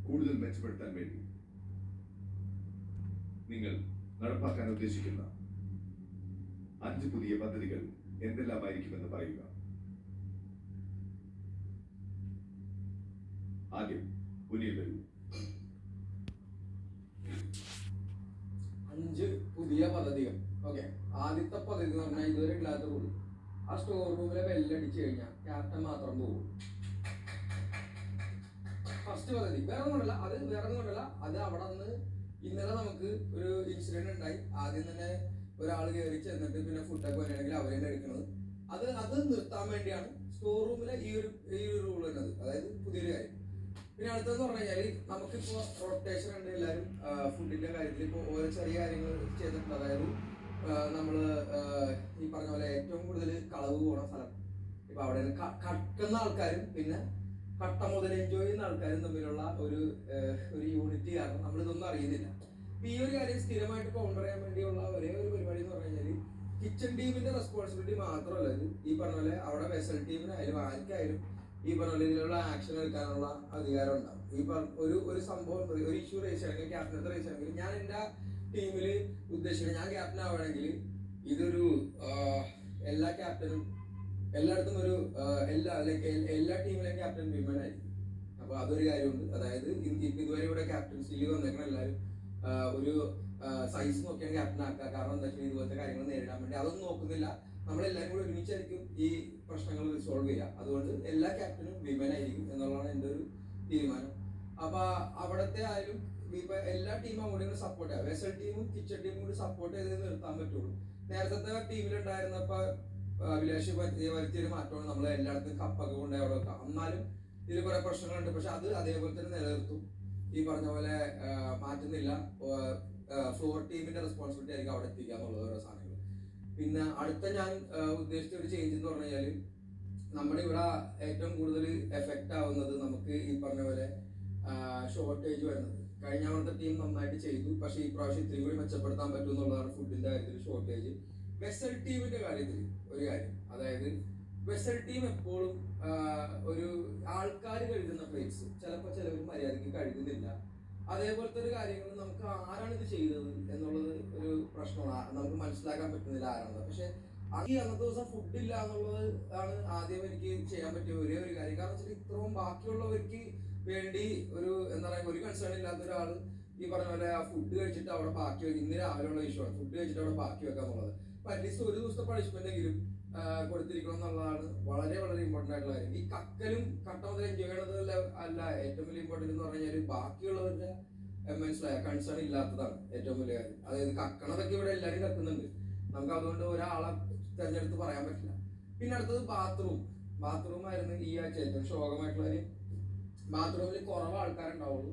കൂടുതൽ മെച്ചപ്പെടുത്താൻ വേണ്ടി നിങ്ങൾ നടപ്പാക്കാൻ ഉദ്ദേശിക്കുന്ന 5 പുതിയ പദ്ധതികൾ എന്തെല്ലാമായിരിക്കുമെന്ന് പറയുക. ആദ്യം പുതിയ വരൂ. 5 പുതിയ പദ്ധതികൾ. ഓക്കെ, ആദ്യത്തെ പദ്ധതി എന്ന് പറഞ്ഞാൽ ഇതുവരെ ഇല്ലാത്ത റൂൾ. ആ സ്റ്റോർ റൂമിലെ ബെല്ലടിച്ചു കഴിഞ്ഞാൽ ക്യാപ്റ്റൻ മാത്രം പോകും. ഫസ്റ്റ് പദ്ധതി വേറെ ഒന്നുമല്ല, അത് അവിടെ നിന്ന് ഇന്നലെ നമുക്ക് ഒരു ഇൻസിഡന്റ് ഉണ്ടായി. ആദ്യം തന്നെ ഒരാൾ കയറി ചെന്നിട്ട് പിന്നെ ഫുഡൊക്കെ വരികയാണെങ്കിൽ അവർ തന്നെ എടുക്കുന്നത്. അത് നിർത്താൻ വേണ്ടിയാണ് സ്റ്റോർ റൂമിലെ ഈ ഒരു റൂൾ വരുന്നത്. അതായത് പുതിയൊരു കാര്യം. പിന്നെ അടുത്തതെന്ന് പറഞ്ഞു കഴിഞ്ഞാൽ നമുക്കിപ്പോൾ റൊട്ടേഷൻ ഉണ്ട്. എല്ലാവരും ഫുഡിന്റെ കാര്യത്തിൽ ഇപ്പോൾ ഓരോ ചെറിയ കാര്യങ്ങൾ ചെയ്തിട്ടുണ്ട്. അതായത് നമ്മൾ ഈ പറഞ്ഞ പോലെ ഏറ്റവും കൂടുതൽ കളവ് പോണ സ്ഥലം ഇപ്പൊ അവിടെ കട്ടുന്ന ആൾക്കാരും പിന്നെ കട്ട മുതൽ എൻജോയ് ചെയ്യുന്ന ആൾക്കാരും തമ്മിലുള്ള ഒരു യൂണിറ്റി കാരണം നമ്മളിതൊന്നും അറിയുന്നില്ല. ഈ ഒരു കാര്യം സ്ഥിരമായിട്ട് കൗണ്ടർ ചെയ്യാൻ വേണ്ടിയുള്ള ഒരേ ഒരു പരിപാടി എന്ന് പറഞ്ഞു കഴിഞ്ഞാൽ കിച്ചൺ ടീമിന്റെ റെസ്പോൺസിബിലിറ്റി മാത്രമല്ല ഇത്. ഈ പറഞ്ഞ പോലെ അവിടെ വെസൽ ടീമിനായാലും ആർക്കായാലും ഈ പറഞ്ഞ പോലെ ഇതിലുള്ള ആക്ഷൻ എടുക്കാനുള്ള അധികാരം ഉണ്ടാവും. ഈ ഒരു സംഭവം ഒരു ഇഷ്യൂ റേസ് ആണെങ്കിൽ ക്യാപ്റ്റനത്തെ റേസ് ആണെങ്കിൽ ഞാൻ എൻ്റെ ടീമിൽ ഉദ്ദേശിക്കുന്നത് ഞാൻ ക്യാപ്റ്റൻ ആവുകയാണെങ്കിൽ ഇതൊരു എല്ലാ ക്യാപ്റ്റനും എല്ലായിടത്തും ഒരു എല്ലാ ടീമിലെയും ക്യാപ്റ്റൻ വിമൻ ആയിരിക്കും. അപ്പൊ അതൊരു കാര്യമുണ്ട്. അതായത് ഇതുവരെ ഇവിടെ ക്യാപ്റ്റൻസിയിൽ വന്നേക്കണ എല്ലാവരും ഒരു സൈസ് നോക്കിയാണ് ക്യാപ്റ്റൻ ആക്കുക. കാരണം എന്താ വെച്ചാൽ ഇതുപോലത്തെ കാര്യങ്ങൾ നേരിടാൻ വേണ്ടി അതൊന്നും നോക്കുന്നില്ല. നമ്മളെല്ലാവരും കൂടി ഒരുമിച്ചായിരിക്കും ഈ പ്രശ്നങ്ങൾ റിസോൾവ് ചെയ്യുക. അതുകൊണ്ട് എല്ലാ ക്യാപ്റ്റനും വിമൻ ആയിരിക്കും എന്നുള്ളതാണ് എൻ്റെ ഒരു തീരുമാനം. അപ്പൊ അവിടത്തെ ആയാലും ഇപ്പൊ എല്ലാ ടീമും അങ്ങോട്ടും സപ്പോർട്ട് ചെയ്യാം. വെസൽ ടീമും കിച്ചൺ ടീമും കൂടി സപ്പോർട്ട് ചെയ്ത് നിർത്താൻ പറ്റുള്ളൂ. നേരത്തെ ടീമിലുണ്ടായിരുന്നപ്പോ അഭിലാഷ് വരുത്തിയൊരു മാറ്റമാണ് നമ്മൾ എല്ലായിടത്തും കപ്പൊക്കെ കൊണ്ടുപോയി അവിടെ വെക്കാം. എന്നാലും ഇതിൽ കുറെ പ്രശ്നങ്ങളുണ്ട്. പക്ഷെ അത് അതേപോലെ തന്നെ നിലനിർത്തും. ഈ പറഞ്ഞ പോലെ മാറ്റുന്നില്ല. ഫ്ലോർ ടീമിന്റെ റെസ്പോൺസിബിലിറ്റി ആയിരിക്കും അവിടെ എത്തിക്കുക എന്നുള്ളത് ഓരോ സാധനങ്ങൾ. പിന്നെ അടുത്ത ഞാൻ ഉദ്ദേശിച്ച ഒരു ചേഞ്ച് എന്ന് പറഞ്ഞു കഴിഞ്ഞാൽ നമ്മുടെ ഇവിടെ ഏറ്റവും കൂടുതൽ എഫക്റ്റ് ആവുന്നത് നമുക്ക് ഈ പറഞ്ഞ പോലെ ഷോർട്ടേജ് വരുന്നത്. കഴിഞ്ഞ അവിടുത്തെ ടീം നന്നായിട്ട് ചെയ്തു. പക്ഷെ ഈ പ്രാവശ്യം ഇത്തിരി കൂടി മെച്ചപ്പെടുത്താൻ പറ്റും എന്നുള്ളതാണ് ഫുഡിന്റെ കാര്യത്തിൽ ഷോർട്ടേജ്. വെസൽ ടീമിന്റെ കാര്യത്തിൽ ഒരു കാര്യം, അതായത് വെസൽ ടീം എപ്പോഴും ഒരു ആൾക്കാർ കഴുകുന്ന പ്ലേറ്റ്സ് ചിലപ്പോൾ ചിലവർ മര്യാദയ്ക്ക് കഴുകുന്നില്ല. അതേപോലത്തെ ഒരു കാര്യങ്ങൾ നമുക്ക് ആരാണ് ഇത് ചെയ്തത് എന്നുള്ളത് ഒരു പ്രശ്നമാണ്. നമുക്ക് മനസ്സിലാക്കാൻ പറ്റുന്നില്ല ആരാണത്. പക്ഷെ അന്നത്തെ ദിവസം ഫുഡില്ല എന്നുള്ളത് ആണ് ആദ്യം എനിക്ക് ചെയ്യാൻ പറ്റിയ ഒരേ ഒരു കാര്യം. കാരണം വെച്ചാൽ ഇത്രയും ബാക്കിയുള്ളവർക്ക് വേണ്ടി ഒരു എന്താ പറയുക ഒരു കൺസേൺ ഇല്ലാത്ത ഒരാൾ ഈ പറഞ്ഞ പോലെ ആ ഫുഡ് കഴിച്ചിട്ട് അവിടെ ബാക്കി വെക്കും. ഇന്ന് രാവിലെയുള്ള ഇഷ്യൂ ഫുഡ് കഴിച്ചിട്ട് അവിടെ ബാക്കി വെക്കുക എന്നുള്ളത്. അപ്പൊ അറ്റ്ലീസ്റ്റ് ഒരു ദിവസത്തെ പണിഷ്മെന്റ് എങ്കിലും കൊടുത്തിരിക്കണം എന്നുള്ളതാണ് വളരെ വളരെ ഇമ്പോർട്ടന്റ് ആയിട്ടുള്ള കാര്യം. ഈ കക്കലും കട്ട മുതൽ എൻജോയ് ചെയ്യണതല്ല അല്ല ഏറ്റവും വലിയ ഇമ്പോർട്ടന്റ് എന്ന് പറഞ്ഞു കഴിഞ്ഞാൽ ബാക്കിയുള്ളവരുടെ മനസ്സിലായ കൺസേൺ ഇല്ലാത്തതാണ് ഏറ്റവും വലിയ കാര്യം. അതായത് കക്കണതൊക്കെ ഇവിടെ എല്ലാവരും കക്കുന്നുണ്ട്. നമുക്ക് അതുകൊണ്ട് ഒരാളെ തെരഞ്ഞെടുത്ത് പറയാൻ പറ്റില്ല. പിന്നെ അടുത്തത് ബാത്റൂം ആയിരുന്നു ഈ ആഴ്ച ഏറ്റവും ശോകമായിട്ടുള്ള കാര്യം. ബാത്റൂമിൽ കുറവ് ആൾക്കാരുണ്ടാവുള്ളൂ.